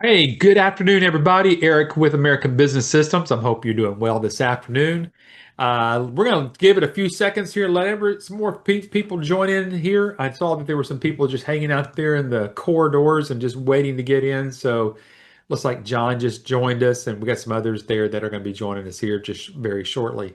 Hey, good afternoon, everybody. Eric with American Business Systems. I hope you're doing well this afternoon. We're going to give it a few seconds here, let some more people join in here. I saw that there were some people just hanging out there in the corridors and just waiting to get in. So looks like John just joined us, and we got some others there that are going to be joining us here just very shortly.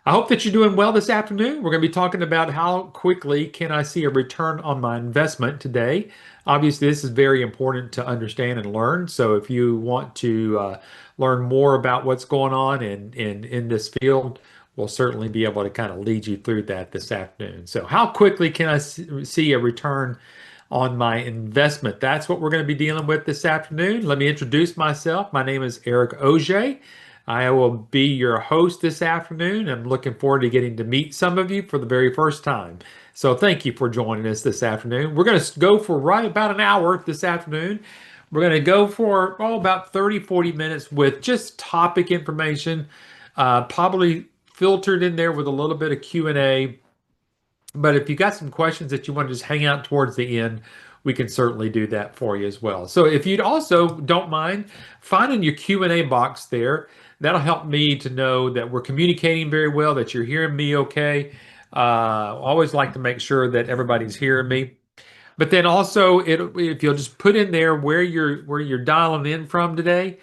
I hope that you're doing well this afternoon. We're going to be talking about how quickly can I see a return on my investment today. Obviously, this is very important to understand and learn. So if you want to learn more about what's going on in this field, we'll certainly be able to kind of lead you through that this afternoon. So how quickly can I see a return on my investment? That's what we're going to be dealing with this afternoon. Let me introduce myself. My name is Eric Auger. I will be your host this afternoon. I'm looking forward to getting to meet some of you for the very first time. So thank you for joining us this afternoon. We're going to go for right about an hour this afternoon. We're going to go for about 30-40 minutes with just topic information, probably filtered in there with a little bit of Q&A. But if you got some questions that you want to just hang out towards the end, we can certainly do that for you as well. So if you'd also don't mind finding your Q&A box there, that'll help me to know that we're communicating very well, that you're hearing me okay. Always like to make sure that everybody's hearing me. But then also, if you'll just put in there where you're dialing in from today,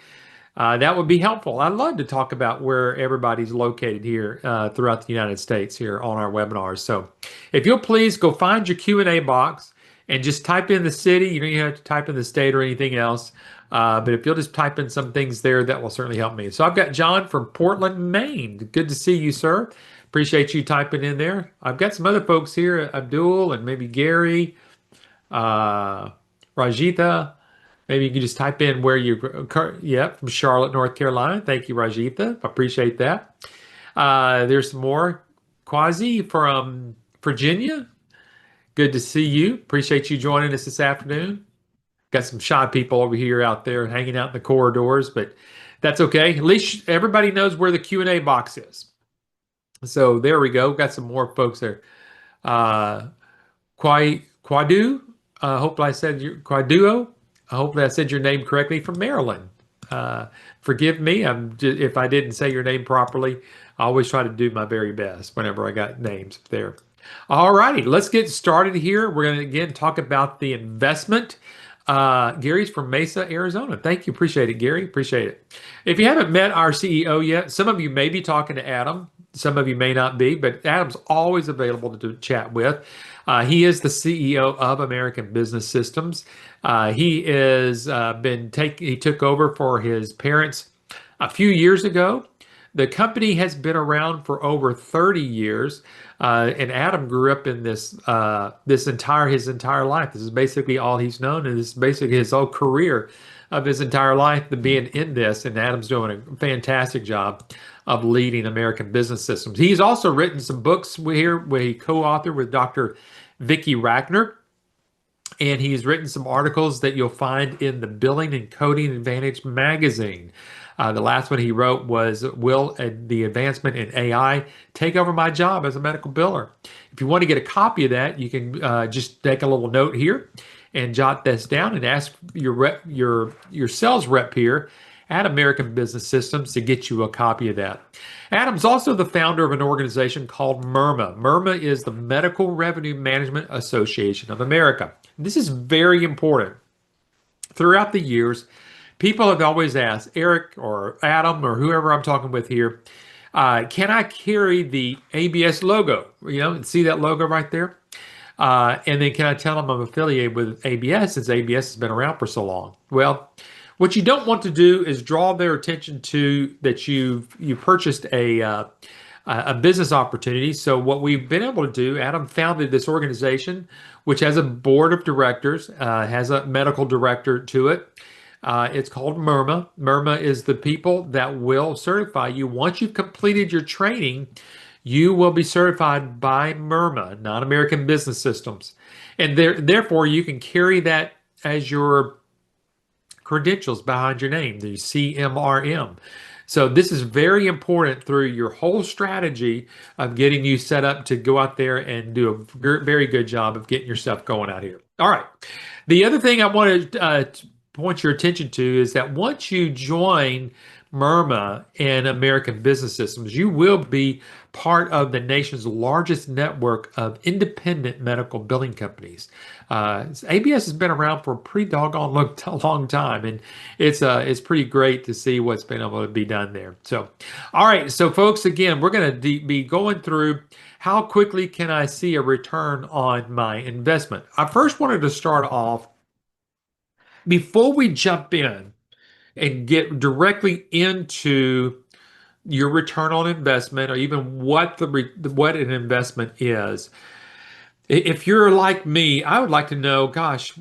that would be helpful. I'd love to talk about where everybody's located here throughout the United States here on our webinars. So if you'll please go find your Q&A box and just type in the city. You don't even have to type in the state or anything else. But if you'll just type in some things there, that will certainly help me. So I've got John from Portland, Maine. Good to see you, sir. Appreciate you typing in there. I've got some other folks here, Abdul and maybe Gary, Rajita. Maybe you can just type in where you, yeah, from Charlotte, North Carolina. Thank you, Rajita. Appreciate that. There's some more. Quasi from Virginia. Good to see you. Appreciate you joining us this afternoon. Got some shy people over here out there hanging out in the corridors, but that's okay. At least everybody knows where the Q&A box is. So there we go. Got some more folks there. Quadu. Hopefully I said your Quaduo. Hopefully I said your name correctly, from Maryland. Forgive me if I didn't say your name properly. I always try to do my very best whenever I got names there. All righty, let's get started here. We're going to again talk about the investment. Gary's from Mesa, Arizona. Thank you. Appreciate it, Gary. Appreciate it. If you haven't met our CEO yet, some of you may be talking to Adam. Some of you may not be, but Adam's always available to chat with. He is the CEO of American Business Systems. He took over for his parents a few years ago. The company has been around for over 30 years, and Adam grew up in his entire life. This is basically all he's known, and this is basically his whole career of his entire life to being in this. And Adam's doing a fantastic job of leading American Business Systems. He's also written some books here where he co-authored with Dr. Vicki Ragnar. And he's written some articles that you'll find in the Billing and Coding Advantage magazine. The last one he wrote was, Will the Advancement in AI Take Over My Job as a Medical Biller? If you want to get a copy of that, you can just take a little note here and jot this down and ask your sales rep here at American Business Systems to get you a copy of that. Adam's also the founder of an organization called MERMA. MERMA is the Medical Revenue Management Association of America. This is very important. Throughout the years, people have always asked Eric or Adam or whoever I'm talking with here, can I carry the ABS logo? You know, see that logo right there? And then can I tell them I'm affiliated with ABS since ABS has been around for so long? Well, what you don't want to do is draw their attention to that you purchased a business opportunity. So what we've been able to do, Adam founded this organization, which has a board of directors, has a medical director to it. It's called MERMA. MERMA is the people that will certify you. Once you've completed your training, you will be certified by MERMA, not American Business Systems. And therefore, you can carry that as your credentials behind your name, the CMRM. So this is very important through your whole strategy of getting you set up to go out there and do a very good job of getting your stuff going out here. All right. The other thing I wanted point your attention to is that once you join MIRMA and American Business Systems, you will be part of the nation's largest network of independent medical billing companies. ABS has been around for a pretty doggone long time, and it's pretty great to see what's been able to be done there. So, all right, so folks, again, we're going to be going through how quickly can I see a return on my investment. I first wanted to start off before we jump in and get directly into your return on investment or even what an investment is. If you're like me, I would like to know, gosh,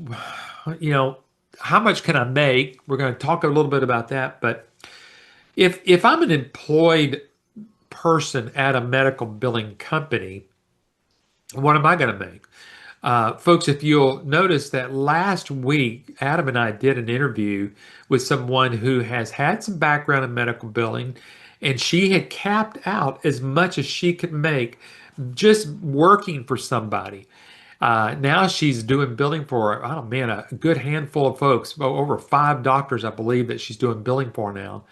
you know, how much can I make? We're going to talk a little bit about that, but if I'm an employed person at a medical billing company, what am I going to make? Folks, if you'll notice that last week, Adam and I did an interview with someone who has had some background in medical billing, and she had capped out as much as she could make just working for somebody. Now she's doing billing for, oh man, a good handful of folks, over 5 doctors, I believe, that she's doing billing for now.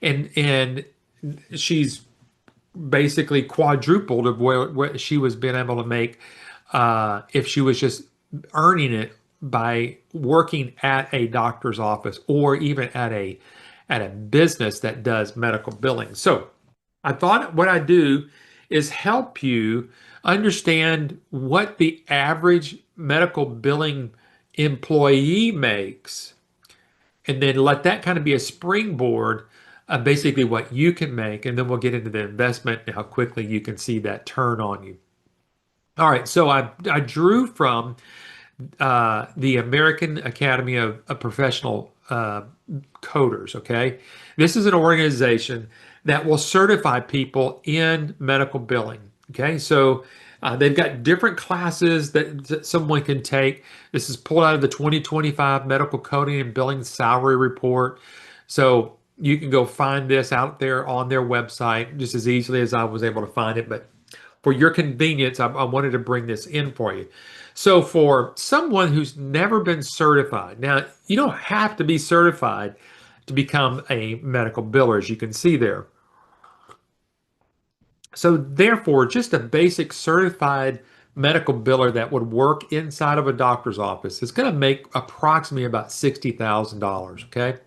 And she's basically quadrupled of what she was being able to make if she was just earning it by working at a doctor's office or even at a business that does medical billing. So I thought what I do is help you understand what the average medical billing employee makes, and then let that kind of be a springboard of basically what you can make, and then we'll get into the investment and how quickly you can see that turn on you. All right, so I drew from the American Academy of Professional Coders, okay? This is an organization that will certify people in medical billing, okay? So they've got different classes that someone can take. This is pulled out of the 2025 Medical Coding and Billing Salary Report. So you can go find this out there on their website just as easily as I was able to find it. But for your convenience, I wanted to bring this in for you. So for someone who's never been certified, now you don't have to be certified to become a medical biller, as you can see there. So therefore, just a basic certified medical biller that would work inside of a doctor's office is going to make approximately about $60,000, okay?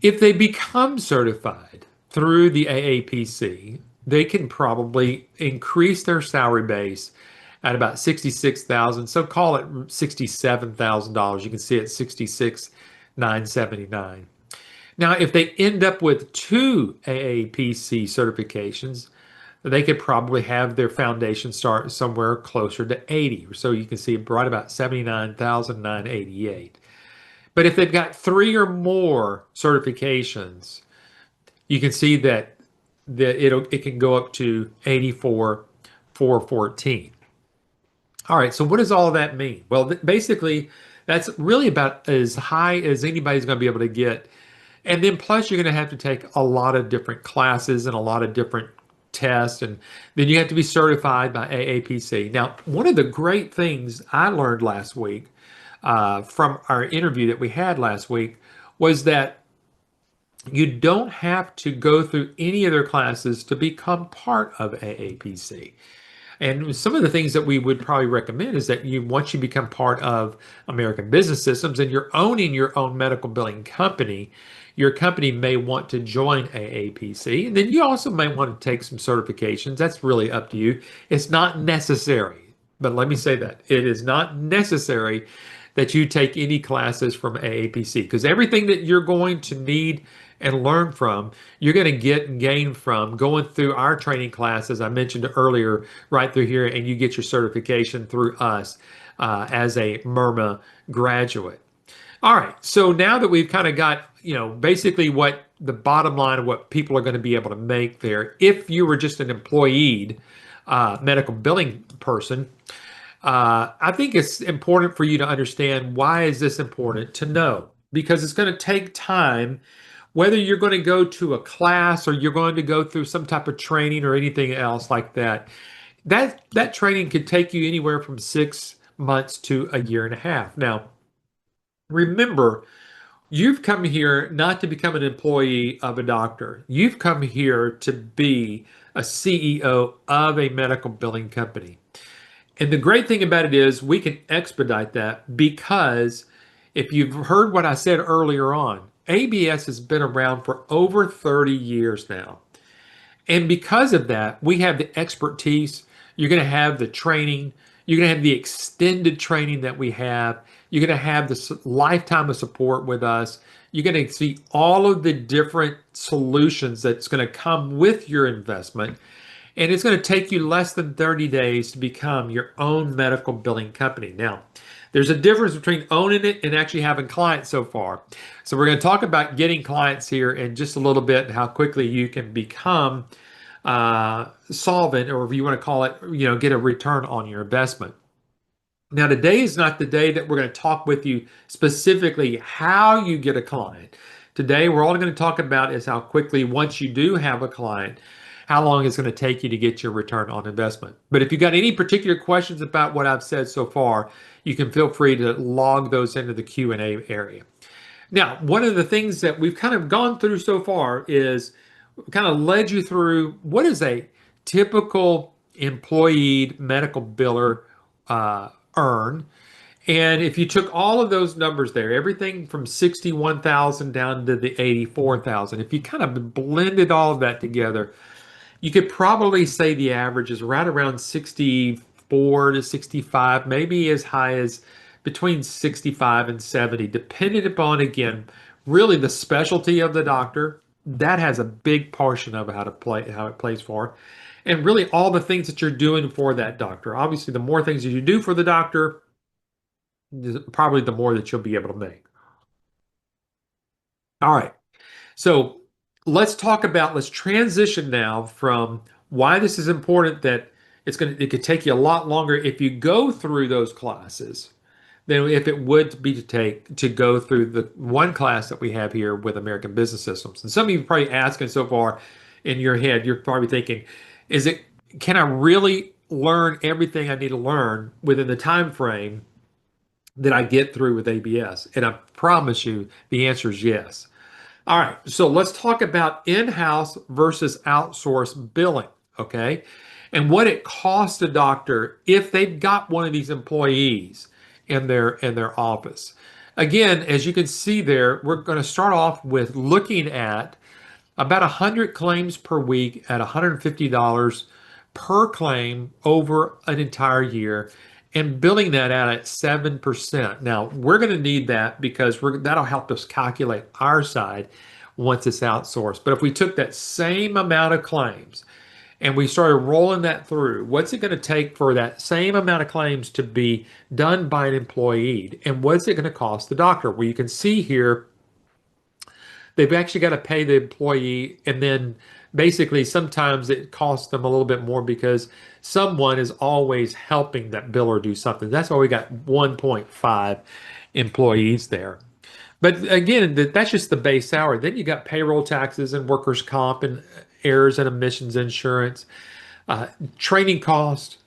If they become certified through the AAPC, they can probably increase their salary base at about $66,000. So call it $67,000. You can see it 66,979. Now, if they end up with 2 AAPC certifications, they could probably have their foundation start somewhere closer to 80. So you can see right about 79,988. But if they've got 3 or more certifications, you can see that it can go up to 84,414. All right, so what does all of that mean? Well, basically, that's really about as high as anybody's going to be able to get. And then plus you're going to have to take a lot of different classes and a lot of different tests, and then you have to be certified by AAPC. Now, one of the great things I learned last week from our interview that we had last week was that you don't have to go through any of their classes to become part of AAPC. And some of the things that we would probably recommend is that once you become part of American Business Systems and you're owning your own medical billing company, your company may want to join AAPC. And then you also may want to take some certifications. That's really up to you. It's not necessary, but let me say that it is not necessary that you take any classes from AAPC, because everything that you're going to need and learn from, you're going to get and gain from going through our training class, as I mentioned earlier, right through here, and you get your certification through us as a MIRMA graduate. All right, so now that we've kind of got, basically what the bottom line of what people are going to be able to make there, if you were just an employed medical billing person, I think it's important for you to understand, why is this important to know? Because it's going to take time, whether you're going to go to a class or you're going to go through some type of training or anything else like that. That training could take you anywhere from 6 months to a year and a half. Now, remember, You've come here not to become an employee of a doctor. You've come here to be a CEO of a medical billing company. And the great thing about it is we can expedite that because if you've heard what I said earlier on, ABS has been around for over 30 years now. And because of that, we have the expertise. You're going to have the training. You're going to have the extended training that we have. You're going to have this lifetime of support with us. You're going to see all of the different solutions that's going to come with your investment. And it's going to take you less than 30 days to become your own medical billing company. Now, there's a difference between owning it and actually having clients so far. So we're going to talk about getting clients here in just a little bit and how quickly you can become solvent, or if you want to call it, get a return on your investment. Now, today is not the day that we're going to talk with you specifically how you get a client. Today, we're all going to talk about is how quickly, once you do have a client, how long it's going to take you to get your return on investment. But if you've got any particular questions about what I've said so far, you can feel free to log those into the Q&A area. Now, one of the things that we've kind of gone through so far is kind of led you through what is a typical employee medical biller earn. And if you took all of those numbers there, everything from 61,000 down to the 84,000, if you kind of blended all of that together, you could probably say the average is right around 64 to 65, maybe as high as between 65 and 70, depending upon, again, really the specialty of the doctor. That has a big portion of how it plays for, and really all the things that you're doing for that doctor. Obviously, the more things that you do for the doctor, probably the more that you'll be able to make. All right. So let's transition now from why this is important, that it could take you a lot longer if you go through those classes than if it would be to go through the one class that we have here with American Business Systems. And some of you are probably asking so far in your head, you're probably thinking, can I really learn everything I need to learn within the time frame that I get through with ABS? And I promise you the answer is yes. All right, so let's talk about in-house versus outsourced billing, okay? And what it costs a doctor if they've got one of these employees in their office. Again, as you can see there, we're going to start off with looking at about 100 claims per week at $150 per claim over an entire year, and billing that out at 7%. Now, we're going to need that because that'll help us calculate our side once it's outsourced. But if we took that same amount of claims and we started rolling that through, what's it going to take for that same amount of claims to be done by an employee? And what's it going to cost the doctor? Well, you can see here, they've actually got to pay the employee, and then basically sometimes it costs them a little bit more because someone is always helping that biller do something. That's why we got 1.5 employees there. But again, that's just the base salary. Then you got payroll taxes and workers' comp and errors and emissions insurance, training cost,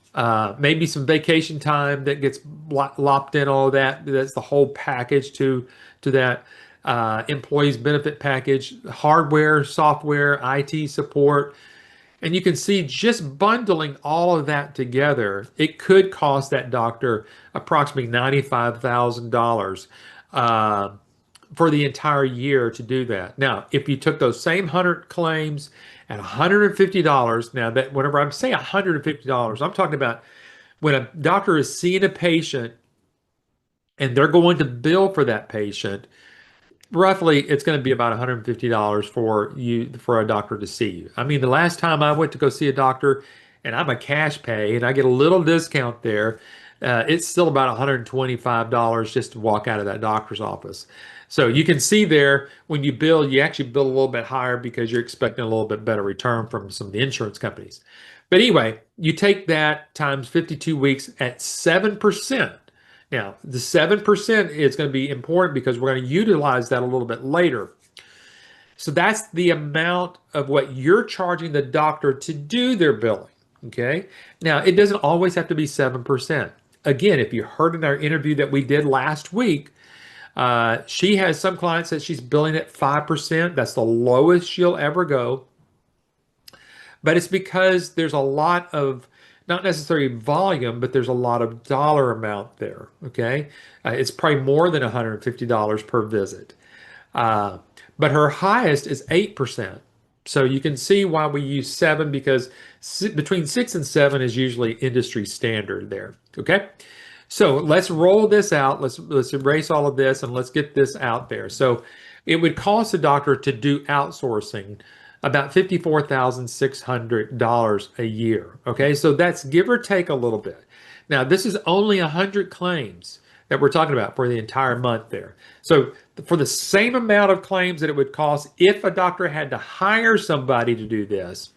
maybe some vacation time that gets lopped in, all of that. That's the whole package to that. Employees benefit package, hardware, software, IT support. And you can see just bundling all of that together, it could cost that doctor approximately $95,000 for the entire year to do that. Now, if you took those same 100 claims at $150, now that whenever I'm saying $150, I'm talking about when a doctor is seeing a patient and they're going to bill for that patient, roughly it's going to be about $150 for a doctor to see you. I mean, the last time I went to go see a doctor, and I'm a cash pay and I get a little discount there, it's still about $125 just to walk out of that doctor's office. So you can see there, when you bill, you actually bill a little bit higher because you're expecting a little bit better return from some of the insurance companies. But anyway, you take that times 52 weeks at 7%. Now, the 7% is going to be important because we're going to utilize that a little bit later. So that's the amount of what you're charging the doctor to do their billing, okay? Now, it doesn't always have to be 7%. Again, if you heard in our interview that we did last week, She has some clients that she's billing at 5%. That's the lowest she'll ever go. But it's because there's a lot of, not necessarily volume, but there's a lot of dollar amount there. Okay. It's probably more than $150 per visit. Uh, but her highest is 8%. So you can see why we use seven, because between 6 and 7 is usually industry standard there. Okay. So let's roll this out. Let's erase all of this and let's get this out there. So it would cost a doctor to do outsourcing about $54,600 a year. Okay, so that's give or take a little bit. Now, this is only 100 claims that we're talking about for the entire month there. So for the same amount of claims that it would cost if a doctor had to hire somebody to do this,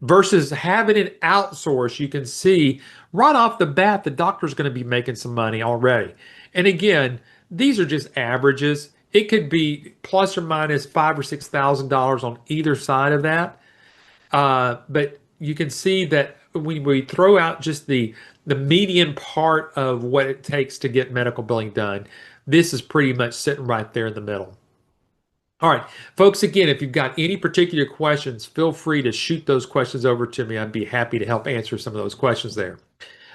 versus having it outsourced, you can see right off the bat the doctor's going to be making some money already. And again, these are just averages. It could be plus or minus $5,000 or $6,000 on either side of that. But you can see that when we throw out just the median part of what it takes to get medical billing done, this is pretty much sitting right there in the middle. All right, folks, again, if you've got any particular questions, feel free to shoot those questions over to me. I'd be happy to help answer some of those questions there.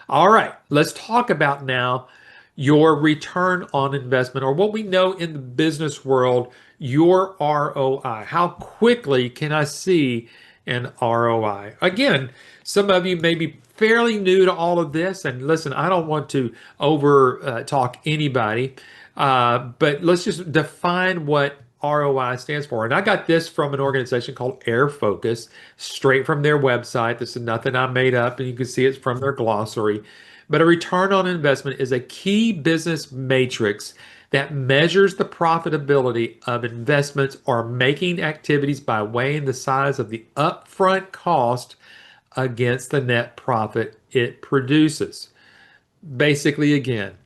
All right, let's talk about now your return on investment, or what we know in the business world, your ROI. How quickly can I see an ROI? Again, some of you may be fairly new to all of this, and listen, I don't want to over talk anybody, but let's just define what ROI stands for. And I got this from an organization called Air Focus, straight from their website. This is nothing I made up, and you can see it's from their glossary. But a return on investment is a key business matrix that measures the profitability of investments or making activities by weighing the size of the upfront cost against the net profit it produces. Basically, again,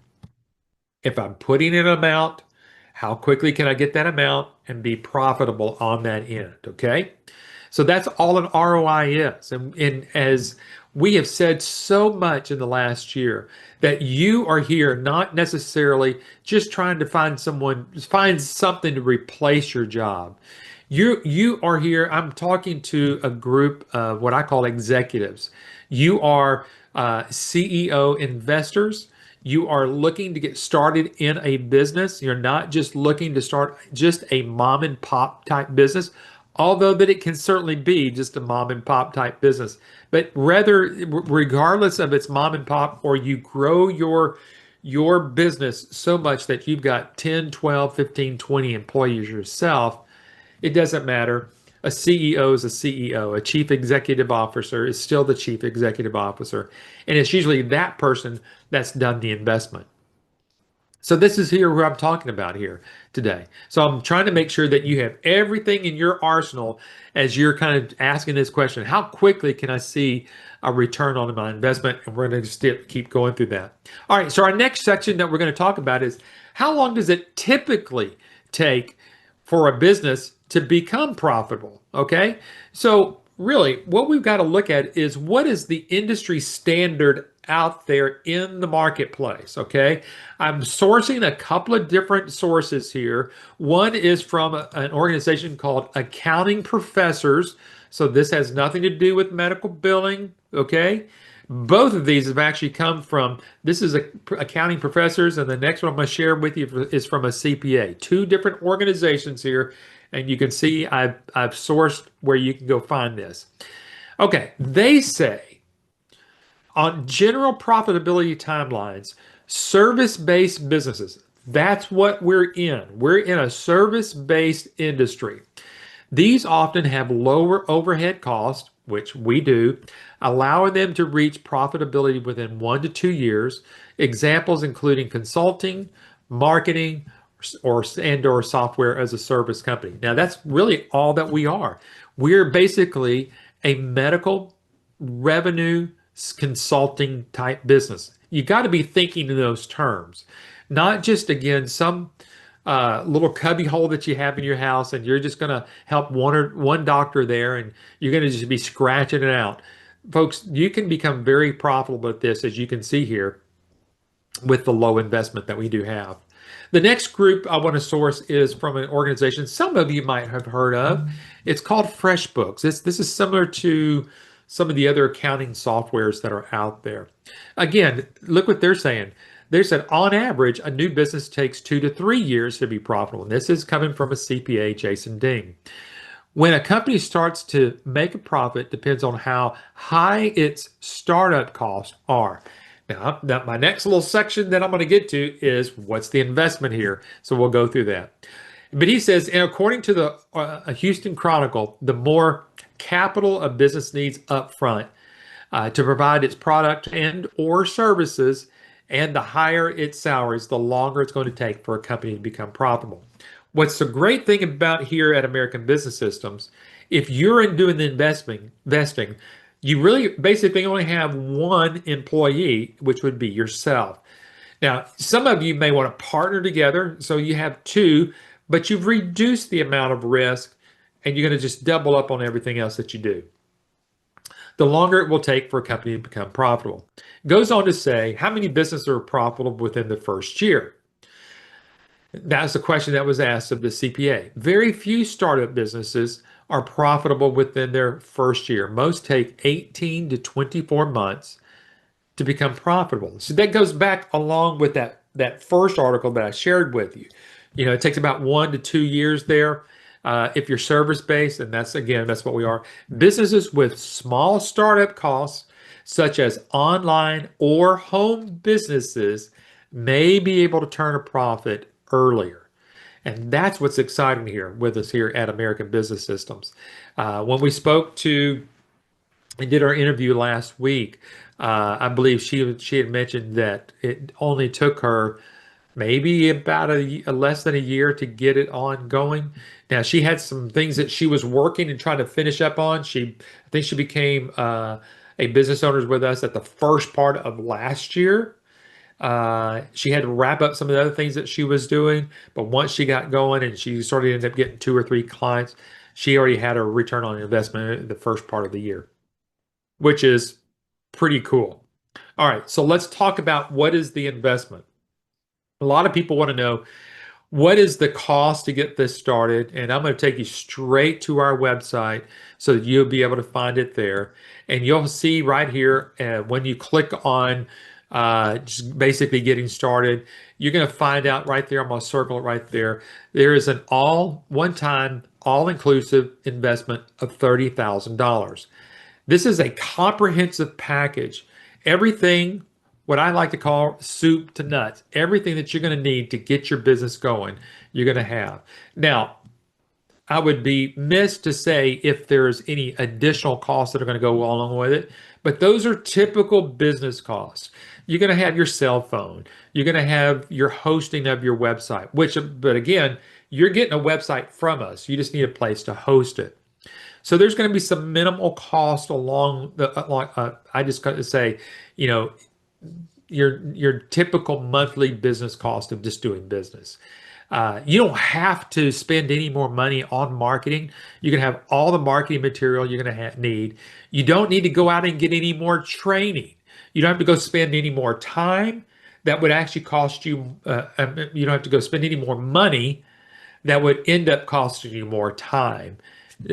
if I'm putting in an amount, how quickly can I get that amount and be profitable on that end? Okay. So that's all an ROI is. And as we have said so much in the last year, that you are here not necessarily just trying to find something to replace your job. You are here. I'm talking to a group of what I call executives. You are CEO investors. You are looking to get started in a business. You're not just looking to start just a mom and pop type business, although that it can certainly be just a mom and pop type business. But rather, regardless of its mom and pop, or you grow your business so much that you've got 10, 12, 15, 20 employees yourself, it doesn't matter. A CEO is a CEO. A chief executive officer is still the chief executive officer. And it's usually that person that's done the investment. So this is here who I'm talking about here today. So I'm trying to make sure that you have everything in your arsenal as you're kind of asking this question. How quickly can I see a return on my investment? And we're going to just keep going through that. All right. So our next section that we're going to talk about is how long does it typically take for a business to become profitable? Okay. So really what we've got to look at is what is the industry standard out there in the marketplace. Okay. I'm sourcing a couple of different sources here. One is from an organization called Accounting Professors. So this has nothing to do with medical billing. Okay. Both of these have actually come from, this is Accounting Professors, and the next one I'm going to share with you is from a CPA. Two different organizations here, and you can see I've sourced where you can go find this. Okay, they say on general profitability timelines, service-based businesses, that's what we're in. We're in a service-based industry. These often have lower overhead costs, which we do, allowing them to reach profitability within 1 to 2 years. Examples including consulting, marketing, or software as a service company. Now that's really all that we are. We're basically a medical revenue consulting type business. You got to be thinking in those terms, not just again some little cubby hole that you have in your house and you're just going to help one doctor there and you're going to just be scratching it out. Folks, you can become very profitable at this, as you can see here with the low investment that we do have. The next group I want to source is from an organization some of you might have heard of. It's called FreshBooks. This is similar to some of the other accounting softwares that are out there. Again, look what they're saying. They said on average, a new business takes 2 to 3 years to be profitable. And this is coming from a CPA, Jason Ding. When a company starts to make a profit depends on how high its startup costs are. Now, my next little section that I'm going to get to is what's the investment here. So we'll go through that. But he says, and according to the Houston Chronicle, the more capital a business needs upfront to provide its product and or services, and the higher its salaries, the longer it's going to take for a company to become profitable. What's the great thing about here at American Business Systems, if you're in doing the investing, you really basically only have one employee, which would be yourself. Now, some of you may want to partner together, so you have two, but you've reduced the amount of risk and you're going to just double up on everything else that you do. The longer it will take for a company to become profitable. It goes on to say, how many businesses are profitable within the first year? That's the question that was asked of the CPA. Very few startup businesses are profitable within their first year. Most take 18 to 24 months to become profitable. So that goes back along with that first article that I shared with you. You know, it takes about 1 to 2 years there. If you're service-based, and that's what we are. Businesses with small startup costs, such as online or home businesses, may be able to turn a profit earlier. And that's what's exciting here with us here at American Business Systems. When we spoke to and did our interview last week, I believe she had mentioned that it only took her maybe about a less than a year to get it ongoing. Now she had some things that she was working and trying to finish up on. I think she became a business owner with us at the first part of last year. She had to wrap up some of the other things that she was doing, but once she got going and she started ended up getting 2 or 3 clients, she already had a return on investment in the first part of the year, which is pretty cool. All right, so let's talk about what is the investment. A lot of people want to know what is the cost to get this started, and I'm going to take you straight to our website so that you'll be able to find it there. And you'll see right here when you click on just basically getting started, you're going to find out right there. I'm going to circle it right there. There is an one-time, all-inclusive investment of $30,000. This is a comprehensive package. Everything, what I like to call soup to nuts, everything that you're going to need to get your business going, you're going to have. Now, I would be missed to say if there's any additional costs that are going to go along with it, but those are typical business costs. You're going to have your cell phone. You're going to have your hosting of your website, but again, you're getting a website from us. You just need a place to host it. So there's going to be some minimal cost along I just got to say, you know, your typical monthly business cost of just doing business. You don't have to spend any more money on marketing. You can have all the marketing material you're going to need. You don't need to go out and get any more training. You don't have to go spend any more time. That would actually cost you. You don't have to go spend any more money. That would end up costing you more time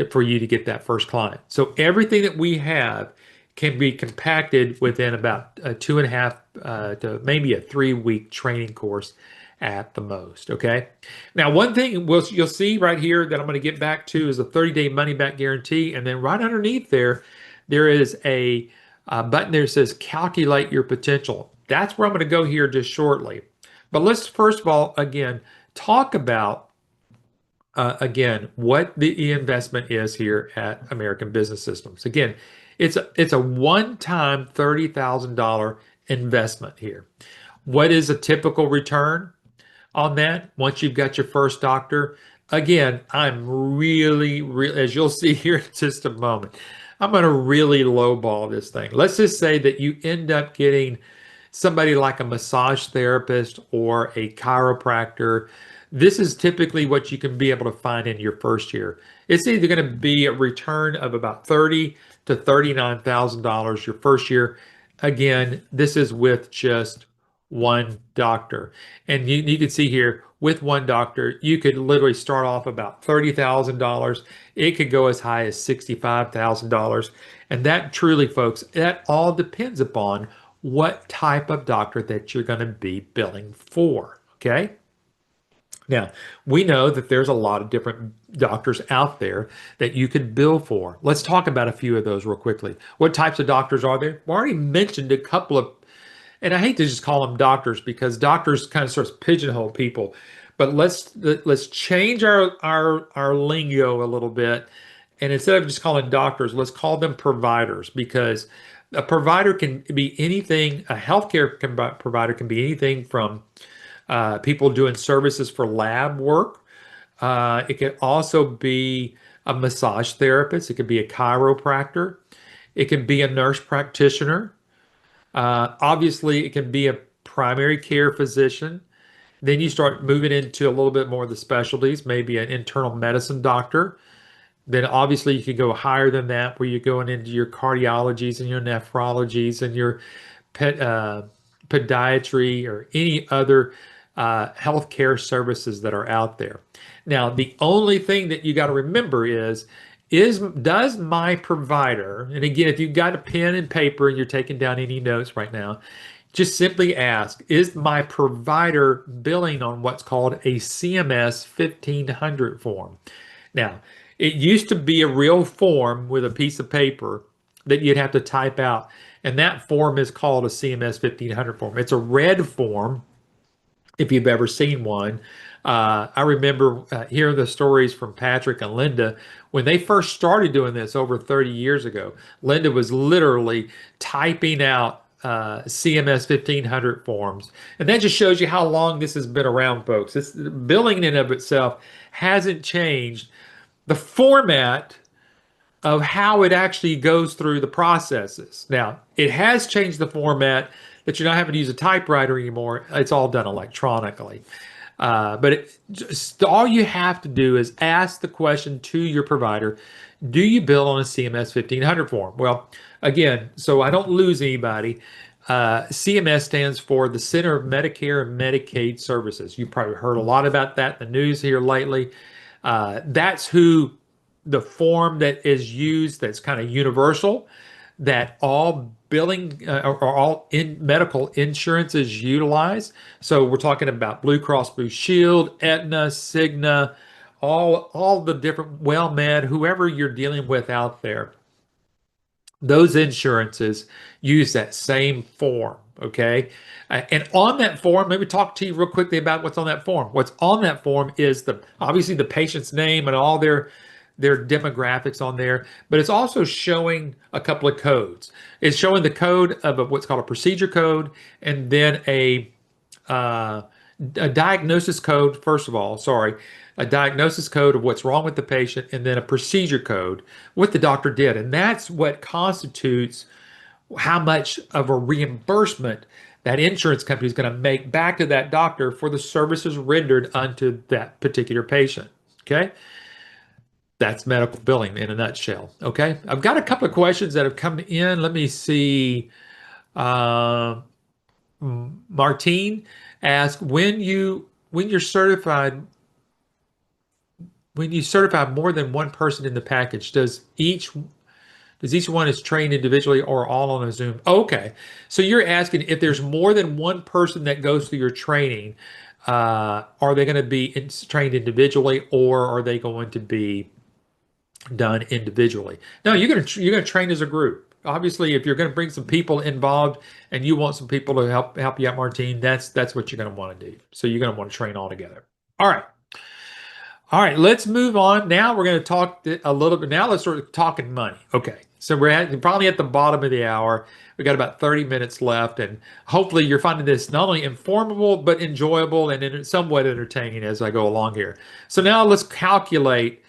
for you to get that first client. So everything that we have can be compacted within about a 2.5 to maybe a 3-week training course at the most. Okay. Now, one thing you'll see right here that I'm going to get back to is a 30-day money back guarantee. And then right underneath there is a button there that says calculate your potential. That's where I'm going to go here just shortly. But let's first of all, again, talk about again, what the investment is here at American Business Systems. Again, it's a one-time $30,000 investment here. What is a typical return on that once you've got your first doctor? Again, I'm really, as you'll see here in just a moment, I'm going to really lowball this thing. Let's just say that you end up getting somebody like a massage therapist or a chiropractor. This is typically what you can be able to find in your first year. It's either going to be a return of about $30,000 to $39,000 your first year. Again, this is with just one doctor. And you can see here with one doctor, you could literally start off about $30,000. It could go as high as $65,000. And that truly, folks, that all depends upon what type of doctor that you're going to be billing for. Okay. Now, we know that there's a lot of different doctors out there that you could bill for. Let's talk about a few of those real quickly. What types of doctors are there? We already mentioned a couple of, and I hate to just call them doctors because doctors kind of sort of pigeonhole people. But let's change our lingo a little bit, and instead of just calling doctors, let's call them providers, because a provider can be anything. A healthcare provider can be anything from people doing services for lab work. It could also be a massage therapist. It could be a chiropractor. It can be a nurse practitioner. Obviously, it can be a primary care physician. Then you start moving into a little bit more of the specialties, maybe an internal medicine doctor. Then obviously you could go higher than that, where you're going into your cardiologies and your nephrologies and your podiatry or any other healthcare services that are out there. Now, the only thing that you got to remember is does my provider, and again, if you've got a pen and paper and you're taking down any notes right now, just simply ask, is my provider billing on what's called a CMS 1500 form? Now, it used to be a real form with a piece of paper that you'd have to type out, and that form is called a CMS 1500 form. It's a red form, if you've ever seen one. I remember hearing the stories from Patrick and Linda when they first started doing this over 30 years ago. Linda was literally typing out CMS 1500 forms. And that just shows you how long this has been around, folks. This billing in and of itself hasn't changed. The format of how it actually goes through the processes. Now, it has changed the format that you're not having to use a typewriter anymore. It's all done electronically. Just all you have to do is ask the question to your provider, do you bill on a CMS 1500 form? Well, again, so I don't lose anybody, CMS stands for the Center of Medicare and Medicaid Services. You've probably heard a lot about that in the news here lately. That's who the form that is used, that's kind of universal, that all billing or all medical insurances utilize. So we're talking about Blue Cross Blue Shield, Aetna, Cigna, all the different WellMed, whoever you're dealing with out there. Those insurances use that same form, okay? And on that form, let me talk to you real quickly about what's on that form. What's on that form is obviously the patient's name and all their demographics on there, but it's also showing a couple of codes. It's showing the code of what's called a procedure code, and then a diagnosis code, first of all, a diagnosis code of what's wrong with the patient, and then a procedure code, what the doctor did. And that's what constitutes how much of a reimbursement that insurance company is going to make back to that doctor for the services rendered unto that particular patient. Okay. That's medical billing in a nutshell. Okay. I've got a couple of questions that have come in. Let me see. Martine asked, when you're certified, when you certify more than one person in the package, does each one is trained individually or all on a Zoom? Okay. So you're asking if there's more than one person that goes through your training, are they going to be trained individually, or are they going to be done individually? No, you're going to train as a group. Obviously, if you're going to bring some people involved and you want some people to help you out, Martine, that's what you're going to want to do. So you're going to want to train all together. All right, let's move on. Now we're going to talk a little bit. Now let's start talking money. Okay, so we're probably at the bottom of the hour. We got about 30 minutes left, and hopefully you're finding this not only informative but enjoyable and somewhat entertaining as I go along here. So now let's calculate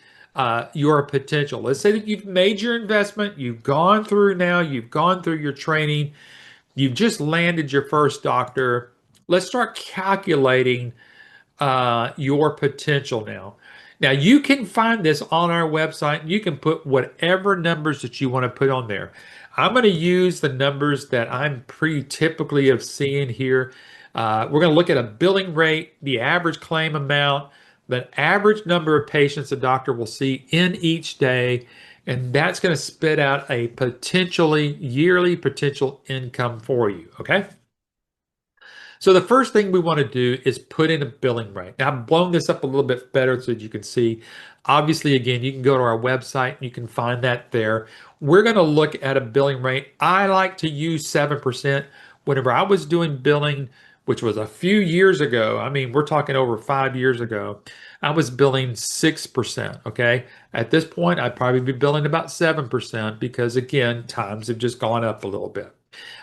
your potential. Let's say that you've made your investment, you've gone through your training, you've just landed your first doctor. Let's start calculating your potential now. Now you can find this on our website. You can put whatever numbers that you want to put on there. I'm going to use the numbers that I'm pretty typically of seeing here. We're going to look at a billing rate, the average claim amount, the average number of patients a doctor will see in each day, and that's going to spit out a potentially yearly potential income for you, okay? So the first thing we want to do is put in a billing rate. Now I've blown this up a little bit better so that you can see. Obviously, again, you can go to our website and you can find that there. We're going to look at a billing rate. I like to use 7%. Whenever I was doing billing, which was a few years ago, I mean, we're talking over 5 years ago, I was billing 6%, okay? At this point, I'd probably be billing about 7% because, again, times have just gone up a little bit.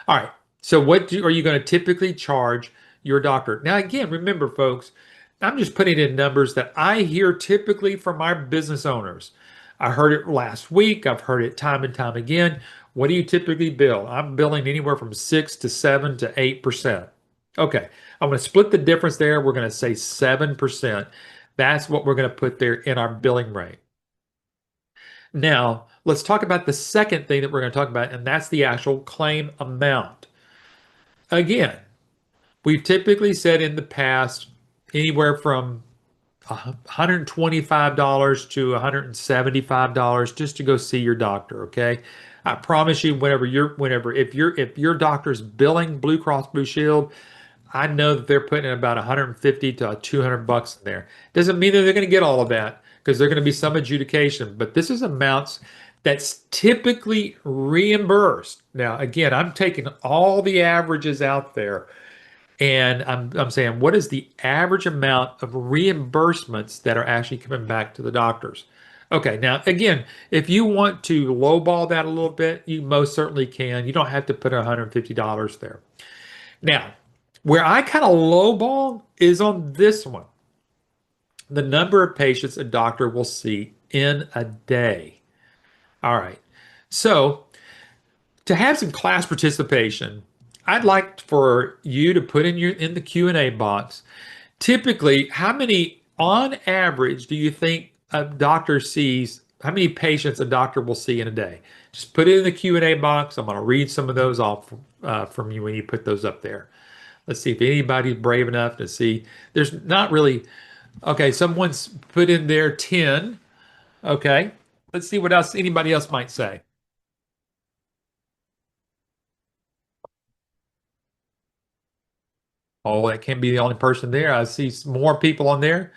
All right. So are you going to typically charge your doctor? Now, again, remember, folks, I'm just putting in numbers that I hear typically from our business owners. I heard it last week. I've heard it time and time again. What do you typically bill? I'm billing anywhere from 6 to 7 to 8%. Okay, I'm going to split the difference there. We're going to say 7%. That's what we're going to put there in our billing rate. Now, let's talk about the second thing that we're going to talk about, and that's the actual claim amount. Again, we've typically said in the past anywhere from $125 to $175 just to go see your doctor, okay? I promise you, if your doctor's billing Blue Cross Blue Shield, I know that they're putting in about 150 to 200 bucks in there. Doesn't mean that they're going to get all of that because there's going to be some adjudication, but this is amounts that's typically reimbursed. Now, again, I'm taking all the averages out there and I'm saying, what is the average amount of reimbursements that are actually coming back to the doctors? Okay, now again, if you want to lowball that a little bit, you most certainly can. You don't have to put $150 there. Now, where I kind of lowball is on this one. The number of patients a doctor will see in a day. All right. So to have some class participation, I'd like for you to put in the Q&A box, typically, how many on average do you think a doctor sees, how many patients a doctor will see in a day? Just put it in the Q&A box. I'm going to read some of those off from you when you put those up there. Let's see if anybody's brave enough to see. There's not really, okay, someone's put in there 10. Okay, let's see what else anybody else might say. Oh, that can't be the only person there. I see some more people on there.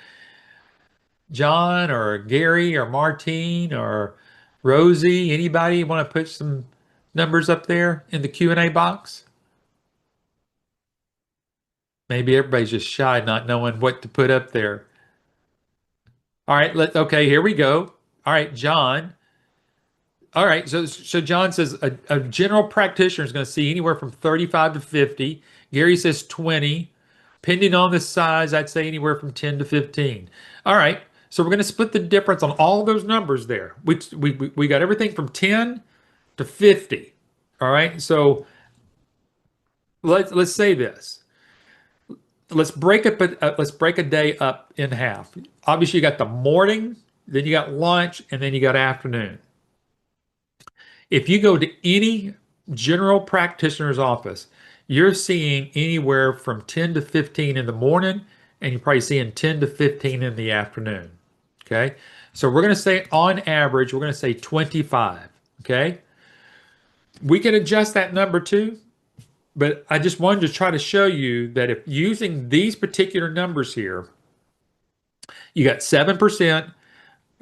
John or Gary or Martine or Rosie, anybody want to put some numbers up there in the Q&A box? Maybe everybody's just shy, not knowing what to put up there. All right, okay, here we go. All right, John. All right, so John says a general practitioner is going to see anywhere from 35 to 50. Gary says 20. Depending on the size, I'd say anywhere from 10 to 15. All right, so we're going to split the difference on all those numbers there. We got everything from 10 to 50. All right, so let's say this. Let's break a day up in half. Obviously, you got the morning, then you got lunch, and then you got afternoon. If you go to any general practitioner's office, you're seeing anywhere from 10 to 15 in the morning, and you're probably seeing 10 to 15 in the afternoon. Okay. So we're going to say on average, we're going to say 25. Okay. We can adjust that number too, but I just wanted to try to show you that if using these particular numbers here, you got 7%,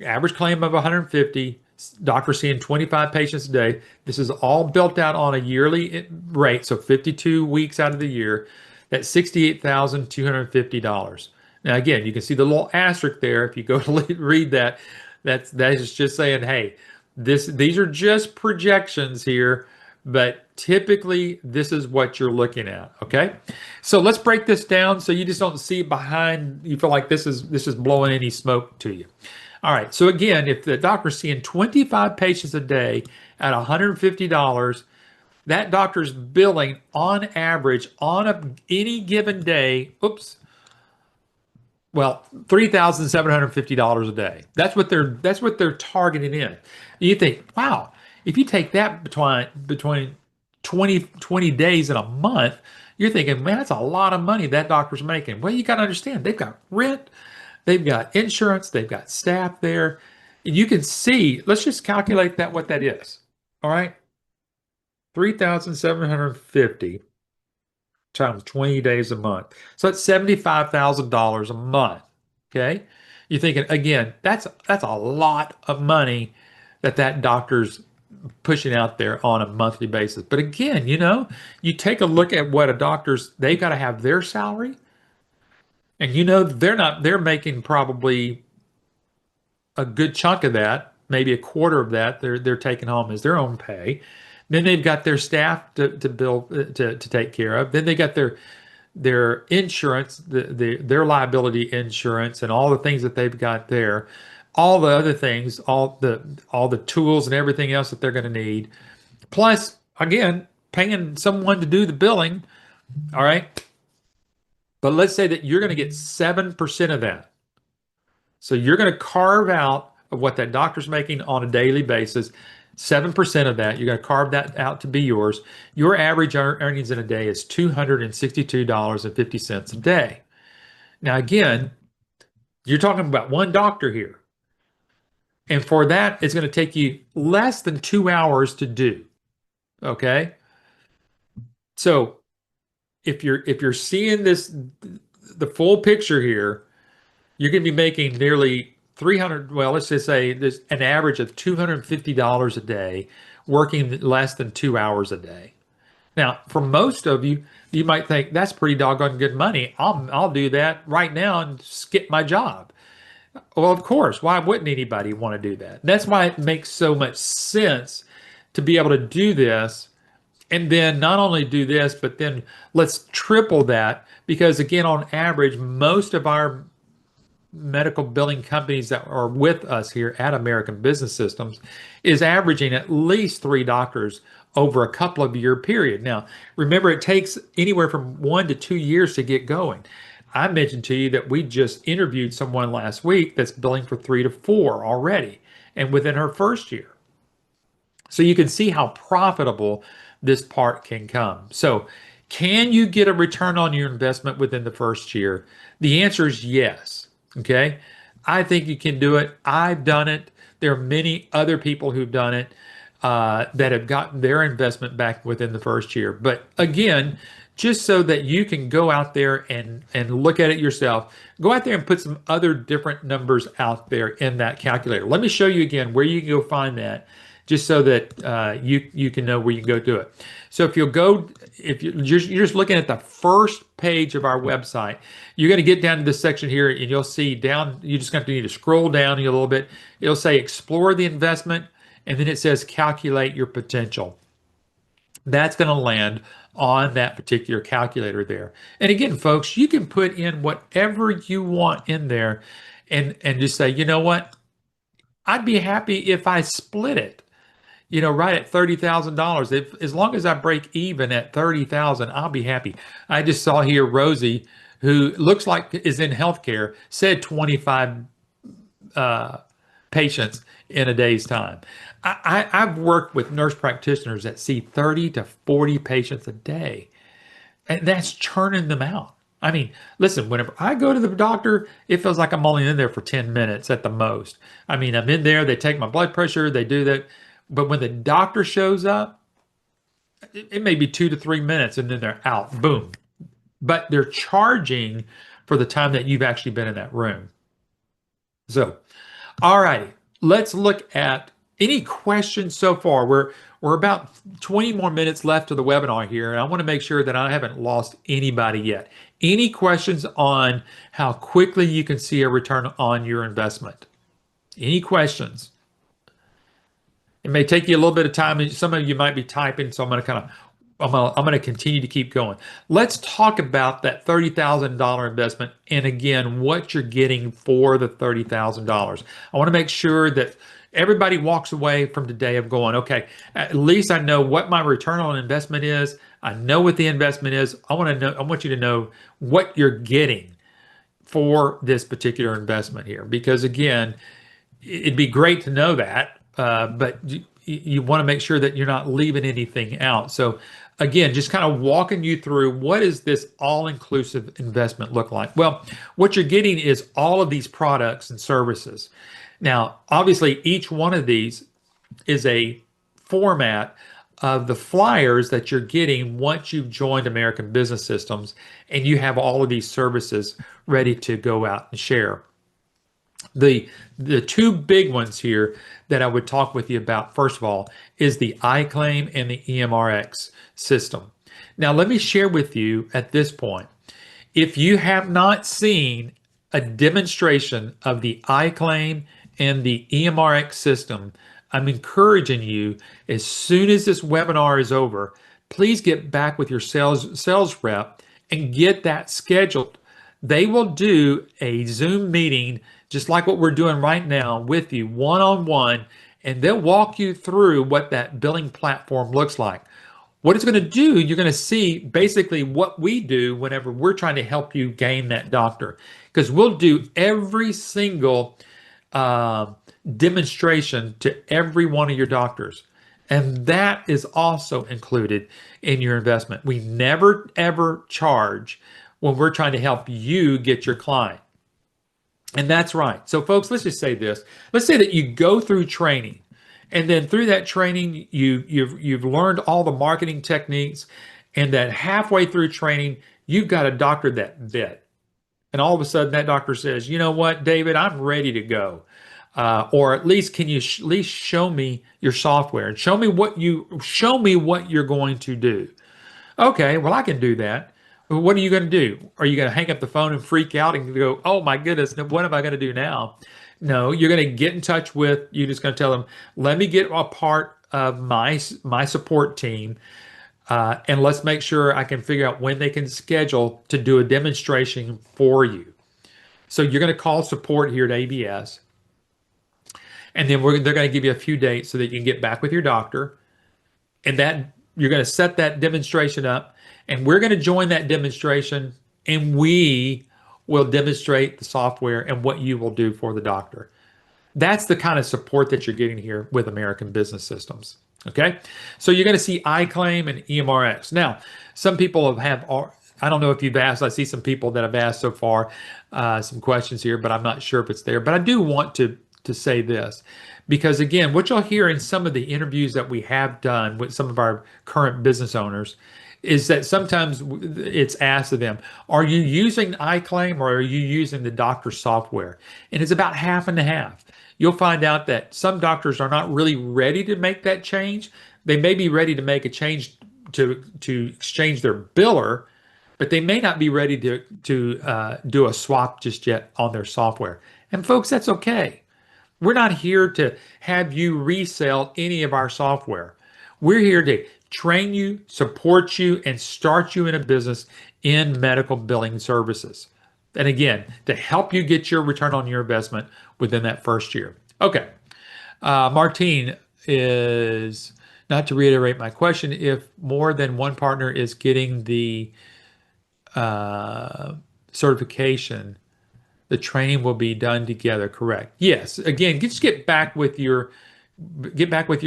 average claim of 150, doctor seeing 25 patients a day. This is all built out on a yearly rate, so 52 weeks out of the year. That's $68,250. Now, again, you can see the little asterisk there. If you go to read that, that is just saying, hey, these are just projections here, but typically this is what you're looking at. Okay, so let's break this down so you just don't see behind. You feel like this is blowing any smoke to you. All right, so again, if the doctor's seeing 25 patients a day at $150, that doctor's billing on average on any given day, $3,750 a day. That's what they're targeting in. You think, wow, if you take that between 20 days in a month, You're thinking, man, that's a lot of money that doctor's making. Well, you got to understand, they've got rent, they've got insurance, they've got staff there. And you can see, let's just calculate that what that is. All right. 3,750 times 20 days a month. So that's $75,000 a month. Okay. You're thinking again, that's a lot of money that doctor's pushing out there on a monthly basis. But again, you take a look at what a doctor's, they've got to have their salary. And they're making probably a good chunk of that, maybe a quarter of that they're taking home as their own pay. Then they've got their staff to build to take care of. Then they got their insurance, their liability insurance, and all the things that they've got there, all the other things, all the tools and everything else that they're going to need. Plus, again, paying someone to do the billing. All right. But let's say that you're going to get 7% of that. So you're going to carve out of what that doctor's making on a daily basis, 7% of that. You're going to carve that out to be yours. Your average earnings in a day is $262.50 a day. Now, again, you're talking about one doctor here. And for that, it's going to take you less than 2 hours to do. Okay. So if you're seeing the full picture here, you're going to be making nearly 300, well, let's just say there's an average of $250 a day, working less than 2 hours a day. Now, for most of you, you might think that's pretty doggone good money. I'll do that right now and skip my job. Well, of course, why wouldn't anybody want to do that? That's why it makes so much sense to be able to do this. And then not only do this, but then let's triple that, because again, on average, most of our medical billing companies that are with us here at American Business Systems is averaging at least 3 doctors over a couple of year period. Now, remember, it takes anywhere from 1 to 2 years to get going. I mentioned to you that we just interviewed someone last week that's billing for 3 to 4 already, and within her first year. So you can see how profitable this part can come. So can you get a return on your investment within the first year? The answer is yes. Okay. I think you can do it. I've done it. There are many other people who've done it that have gotten their investment back within the first year. But again, just so that you can go out there and look at it yourself, go out there and put some other different numbers out there in that calculator. Let me show you again where you can go find that, just so that you can know where you can go do it. So if you're just looking at the first page of our website, you're going to get down to this section here, and you'll see down. You just got to need to scroll down a little bit. It'll say explore the investment, and then it says calculate your potential. That's going to land on that particular calculator there. And again, folks, you can put in whatever you want in there, and just say, you know what, I'd be happy if I split it. Right at $30,000. As long as I break even at 30,000, I'll be happy. I just saw here Rosie, who looks like is in healthcare, said 25 patients in a day's time. I've worked with nurse practitioners that see 30 to 40 patients a day, and that's churning them out. I mean, listen, whenever I go to the doctor, it feels like I'm only in there for 10 minutes at the most. I mean, I'm in there, they take my blood pressure, they do that. But when the doctor shows up, it may be 2 to 3 minutes and then they're out, boom. But they're charging for the time that you've actually been in that room. So, all righty, let's look at any questions so far. We're about 20 more minutes left of the webinar here, and I want to make sure that I haven't lost anybody yet. Any questions on how quickly you can see a return on your investment? Any questions? It may take you a little bit of time, and some of you might be typing, so I'm going to continue to keep going. Let's talk about that $30,000 investment, and again, what you're getting for the $30,000. I want to make sure that everybody walks away from today of going, okay, at least I know what my return on investment is. I know what the investment is. I want you to know what you're getting for this particular investment here, because again, it'd be great to know that. But you want to make sure that you're not leaving anything out. So again, just kind of walking you through what does this all-inclusive investment look like? Well, what you're getting is all of these products and services. Now, obviously, each one of these is a format of the flyers that you're getting once you've joined American Business Systems and you have all of these services ready to go out and share. The two big ones here that I would talk with you about, first of all, is the iClaim and the EMRX system. Now, let me share with you at this point, if you have not seen a demonstration of the iClaim and the EMRX system, I'm encouraging you, as soon as this webinar is over, please get back with your sales rep and get that scheduled. They will do a Zoom meeting just like what we're doing right now with you one-on-one, and they'll walk you through what that billing platform looks like. What it's going to do, you're going to see basically what we do whenever we're trying to help you gain that doctor, because we'll do every single demonstration to every one of your doctors. And that is also included in your investment. We never, ever charge when we're trying to help you get your client. And that's right. So folks, let's just say this. Let's say that you go through training, and then through that training, you've learned all the marketing techniques, and that halfway through training, you've got a doctor that bit. And all of a sudden that doctor says, you know what, David, I'm ready to go. Or at least can you at least show me your software and show me what you're going to do. Okay, well, I can do that. What are you going to do? Are you going to hang up the phone and freak out and go, oh my goodness, what am I going to do now? No, you're going to get in touch with, you're just going to tell them, let me get a part of my support team, and let's make sure I can figure out when they can schedule to do a demonstration for you. So you're going to call support here at ABS, and then they're going to give you a few dates so that you can get back with your doctor, and that you're going to set that demonstration up. And we're going to join that demonstration, and we will demonstrate the software and what you will do for the doctor. That's the kind of support that you're getting here with American Business Systems. Okay, so you're going to see iClaim and EMRX. Now, some people have I don't know if you've asked. I see some people that have asked so far some questions here, but I'm not sure if it's there. But I do want to say this, because again, what you'll hear in some of the interviews that we have done with some of our current business owners is that sometimes it's asked of them, are you using iClaim or are you using the doctor software? And it's about half and half. You'll find out that some doctors are not really ready to make that change. They may be ready to make a change to exchange their biller, but they may not be ready to do a swap just yet on their software. And folks, that's okay. We're not here to have you resell any of our software. We're here to train you, support you, and start you in a business in medical billing services. And again, to help you get your return on your investment within that first year. Okay. Martine is, not to reiterate my question, if more than one partner is getting the certification, the training will be done together, correct? Yes. Again, just get back with your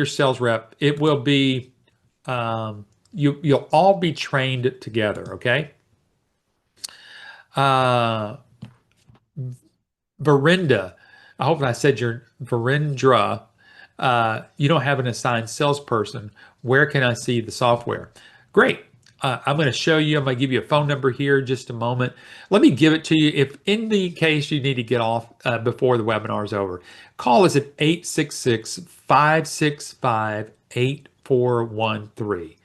sales rep. It will be, you'll all be trained together, okay? Verinda, I hope I said your Verindra, you don't have an assigned salesperson. Where can I see the software? Great. I'm going to show you. I'm going to give you a phone number here in just a moment. Let me give it to you. If in the case you need to get off before the webinar is over, call us at 866-565-8413.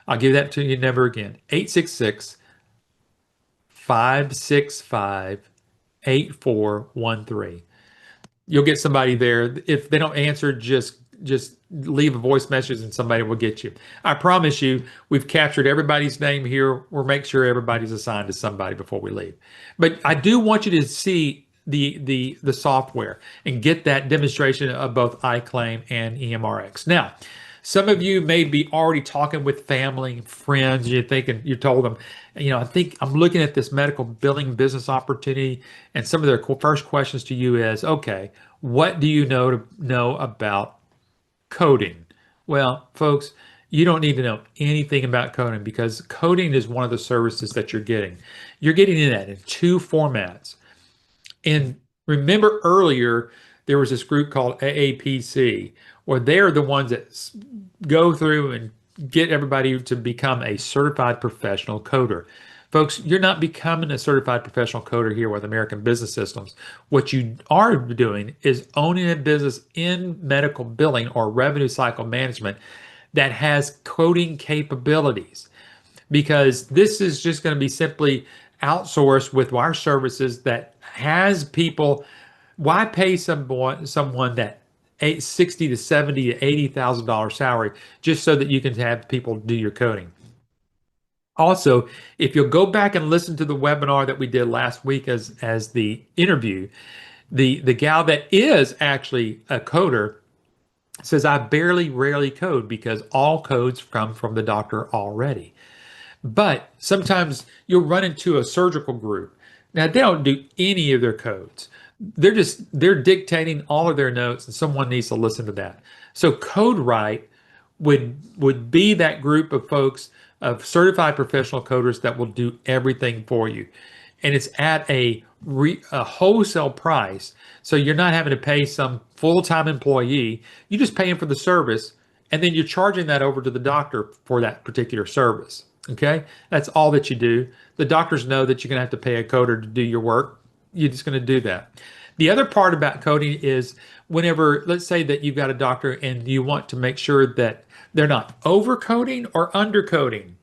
I'll give that to you number again, 866-565-8413. You'll get somebody there. If they don't answer, just leave a voice message and somebody will get you. I promise you, we've captured everybody's name here. We'll make sure everybody's assigned to somebody before we leave. But I do want you to see the software and get that demonstration of both iClaim and EMRX. Now, some of you may be already talking with family and friends. You're thinking, you told them, I think I'm looking at this medical billing business opportunity, and some of their first questions to you is, okay, what do you know about coding? Well, folks, you don't need to know anything about coding because coding is one of the services that you're getting. You're getting in that in two formats. And remember earlier, there was this group called AAPC, where they're the ones that go through and get everybody to become a certified professional coder. Folks, you're not becoming a certified professional coder here with American Business Systems. What you are doing is owning a business in medical billing or revenue cycle management that has coding capabilities, because this is just going to be simply outsourced with our services that has people. Why pay someone that 60 to 70 to $80,000 salary just so that you can have people do your coding? Also, if you'll go back and listen to the webinar that we did last week as the interview, the gal that is actually a coder says, I rarely code because all codes come from the doctor already. But sometimes you'll run into a surgical group. Now, they don't do any of their codes. They're dictating all of their notes, and someone needs to listen to that. So CodeWright would be that group of folks, of certified professional coders, that will do everything for you. And it's at a wholesale price. So you're not having to pay some full-time employee. You just pay him for the service, and then you're charging that over to the doctor for that particular service. Okay, that's all that you do. The doctors know that you're going to have to pay a coder to do your work. You're just going to do that. The other part about coding is whenever, let's say that you've got a doctor and you want to make sure that they're not overcoding or undercoding.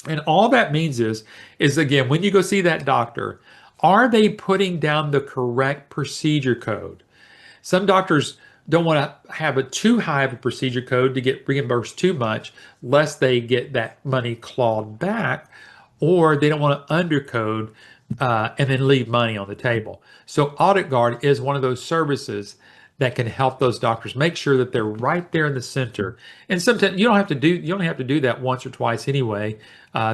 And all that means is again, when you go see that doctor, are they putting down the correct procedure code? Some doctors don't want to have a too high of a procedure code to get reimbursed too much, lest they get that money clawed back, or they don't want to undercode and then leave money on the table. So Audit Guard is one of those services that can help those doctors make sure that they're right there in the center. And sometimes you don't have to do that once or twice anyway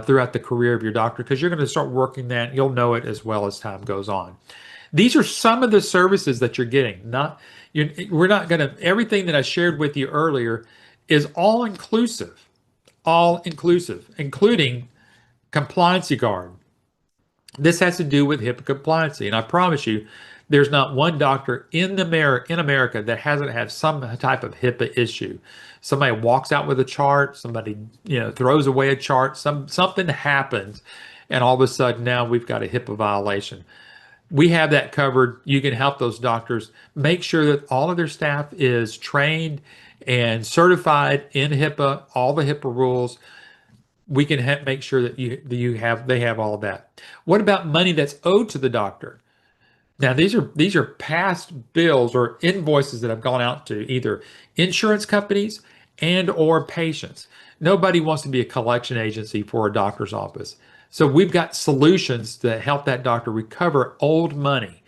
throughout the career of your doctor, because you're going to start working that. You'll know it as well as time goes on. These are some of the services that you're getting. We're not going to, everything that I shared with you earlier is all inclusive, including Compliancy Guard. This has to do with HIPAA compliancy. And I promise you, there's not one doctor in America that hasn't had some type of HIPAA issue. Somebody walks out with a chart, somebody throws away a chart, something happens, and all of a sudden now we've got a HIPAA violation. We have that covered. You can help those doctors make sure that all of their staff is trained and certified in HIPAA, all the HIPAA rules. We can make sure that they have all of that. What about money that's owed to the doctor? Now, these are past bills or invoices that have gone out to either insurance companies and or patients. Nobody wants to be a collection agency for a doctor's office. So we've got solutions that help that doctor recover old money.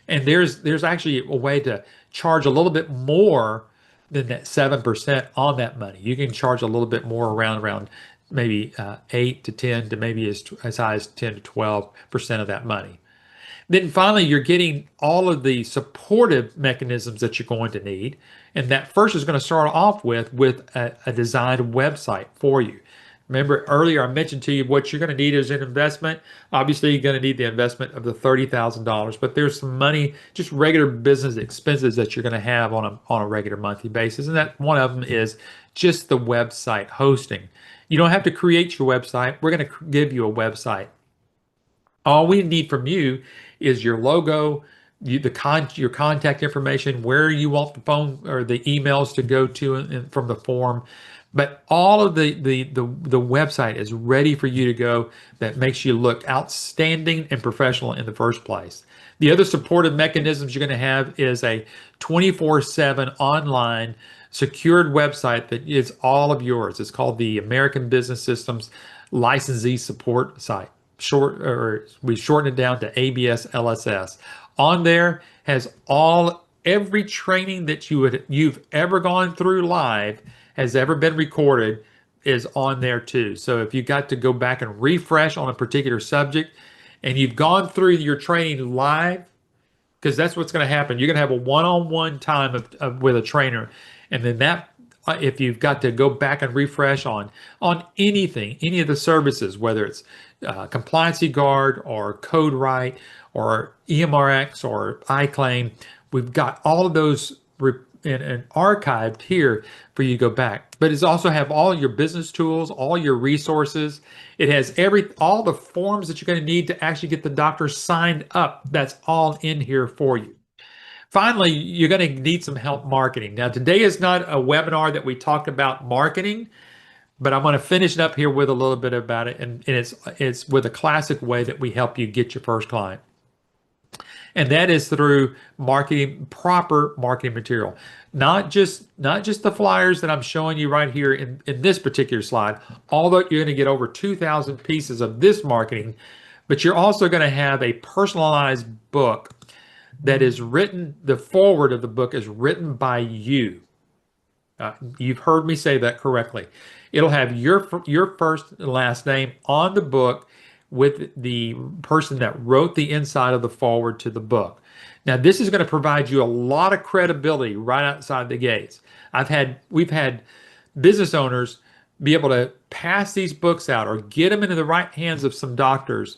And there's actually a way to charge a little bit more than that 7% on that money. You can charge a little bit more around maybe 8 to 10 to maybe as high as 10 to 12% of that money. Then finally, you're getting all of the supportive mechanisms that you're going to need. And that first is going to start off with a designed website for you. Remember earlier I mentioned to you what you're going to need is an investment. Obviously, you're going to need the investment of the $30,000, but there's some money, just regular business expenses that you're going to have on a regular monthly basis. And that one of them is just the website hosting. You don't have to create your website. We're going to give you a website. All we need from you is your logo, your contact information, where you want the phone or the emails to go to from the form. But all of the website is ready for you to go, that makes you look outstanding and professional in the first place. The other supportive mechanisms you're going to have is a 24/7 online secured website that is all of yours. It's called the American Business Systems Licensee Support Site. We shorten it down to ABS LSS. On there has every training that you've ever gone through live has ever been recorded is on there too. So if you got to go back and refresh on a particular subject and you've gone through your training live, because that's what's going to happen. You're going to have a one-on-one time with a trainer, and then that if you've got to go back and refresh on anything, any of the services, whether it's Compliancy Guard or CodeWrite or EMRX or iClaim, we've got all of those and archived here for you to go back. But it's also have all your business tools, all your resources. It has all the forms that you're going to need to actually get the doctor signed up. That's all in here for you. Finally, you're going to need some help marketing. Now, today is not a webinar that we talk about marketing, but I'm going to finish it up here with a little bit about it. And it's with a classic way that we help you get your first client. And that is through marketing, proper marketing material. Not just the flyers that I'm showing you right here in this particular slide, although you're going to get over 2,000 pieces of this marketing, but you're also going to have a personalized book that is written, the foreword of the book is written by you. You've heard me say that correctly. It'll have your first and last name on the book with the person that wrote the inside of the foreword to the book. Now, this is going to provide you a lot of credibility right outside the gates. We've had business owners be able to pass these books out or get them into the right hands of some doctors,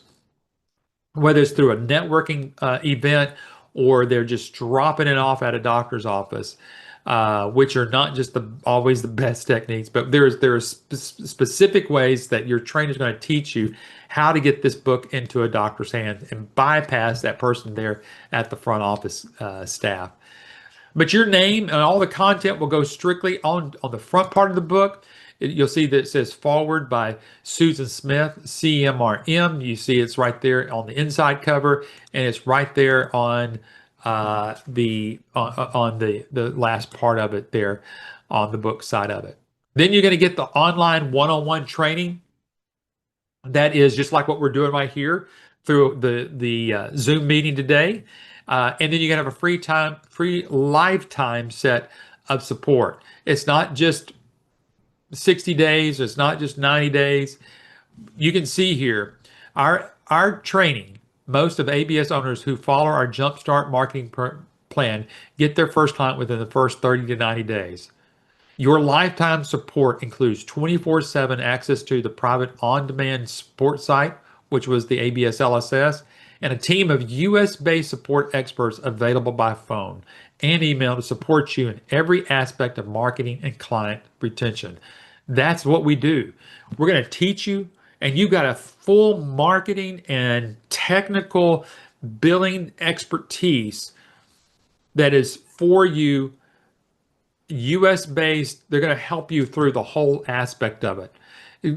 whether it's through a networking event or they're just dropping it off at a doctor's office, which are not just always the best techniques, but there are specific ways that your trainer is going to teach you how to get this book into a doctor's hand and bypass that person there at the front office staff. But your name and all the content will go strictly on the front part of the book. You'll see that it says foreword by Susan Smith, CMRM. You see it's right there on the inside cover, and it's right there on the last part of it there on the book side of it. Then you're going to get the online one-on-one training. That is just like what we're doing right here through the Zoom meeting today. And then you're going to have a free lifetime set of support. It's not just 60 days. It's not just 90 days. You can see here, our training, most of ABS owners who follow our Jumpstart marketing plan get their first client within the first 30 to 90 days. Your lifetime support includes 24/7 access to the private on-demand support site, which was the ABS LSS, and a team of US-based support experts available by phone and email to support you in every aspect of marketing and client retention. That's what we do. We're going to teach you, and you've got a full marketing and technical billing expertise that is for you, US based. They're going to help you through the whole aspect of it,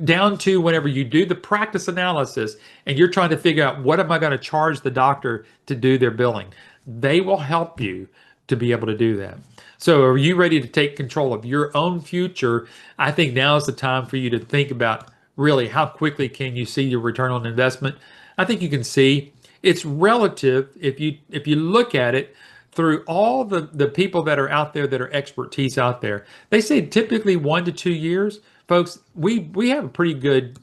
down to whenever you do the practice analysis and you're trying to figure out what am I going to charge the doctor to do their billing. They will help you to be able to do that. So are you ready to take control of your own future? I think now is the time for you to think about really how quickly can you see your return on investment. I think you can see it's relative if you look at it through all the people that are out there that are expertise out there. They say typically 1 to 2 years. Folks, we have a pretty good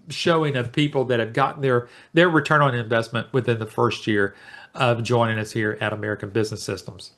showing of people that have gotten their return on investment within the first year of joining us here at American Business Systems.